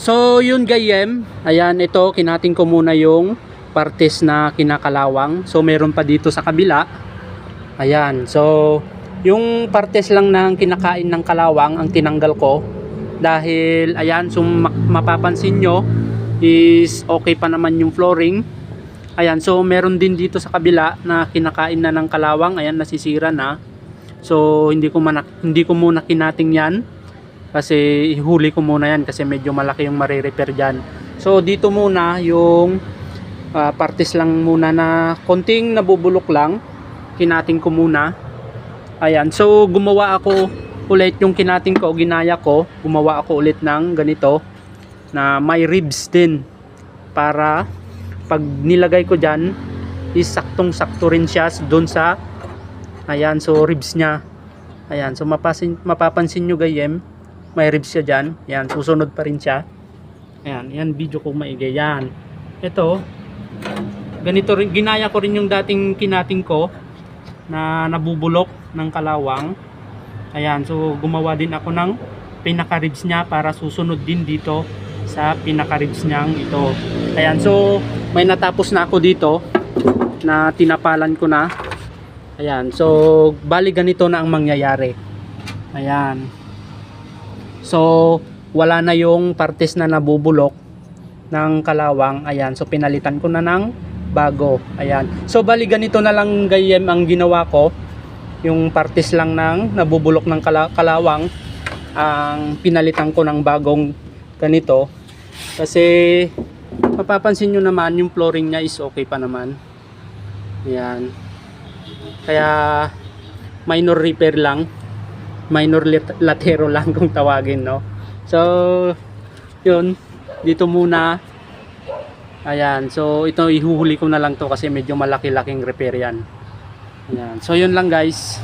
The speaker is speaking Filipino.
So yun gayem, ayan ito kinating ko muna yung partes na kinakalawang. So meron pa dito sa kabila. Ayan, so yung partes lang ng kinakain ng kalawang ang tinanggal ko. Dahil ayan, so mapapansin nyo is okay pa naman yung flooring. Ayan, so meron din dito sa kabila na kinakain na ng kalawang. Ayan, nasisira na. So hindi ko muna kinating yan. Kasi ihuli ko muna yan kasi medyo malaki yung marirepair dyan. So dito muna yung partes lang muna na konting nabubulok lang. Kinating ko muna. Ayan, so gumawa ako ulit yung kinating ko, ginaya ko. Gumawa ako ulit ng ganito na may ribs din. Para pag nilagay ko dyan is saktong sakto rin siya doon sa ayan, so ribs nya. Ayan, so mapapansin nyo gayem, may ribs siya dyan. Ayan, susunod pa rin siya. Ayan, yan video ko maigay. Yan, ito ganito rin, ginaya ko rin yung dating kinating ko na nabubulok ng kalawang. Ayan, so gumawa din ako ng pinaka ribs nya para susunod din dito sa pinaka ribs nyang ito. Ayan, so may natapos na ako dito na tinapalan ko na. Ayan, so bali ganito na ang mangyayari. Ayan, so wala na yung partes na nabubulok ng kalawang. Ayan, so pinalitan ko na ng bago. Ayan, so bali ganito na lang gayem ang ginawa ko. Yung partes lang ng nabubulok ng kalawang ang pinalitan ko ng bagong ganito. Kasi mapapansin nyo naman yung flooring nya is okay pa naman. Ayan, kaya minor repair lang, minor latero lang kung tawagin, no? So yun, dito muna. Ayan, so ito ihuhuli ko na lang to kasi medyo malaki-laking repair yan. Ayan, so yun lang guys.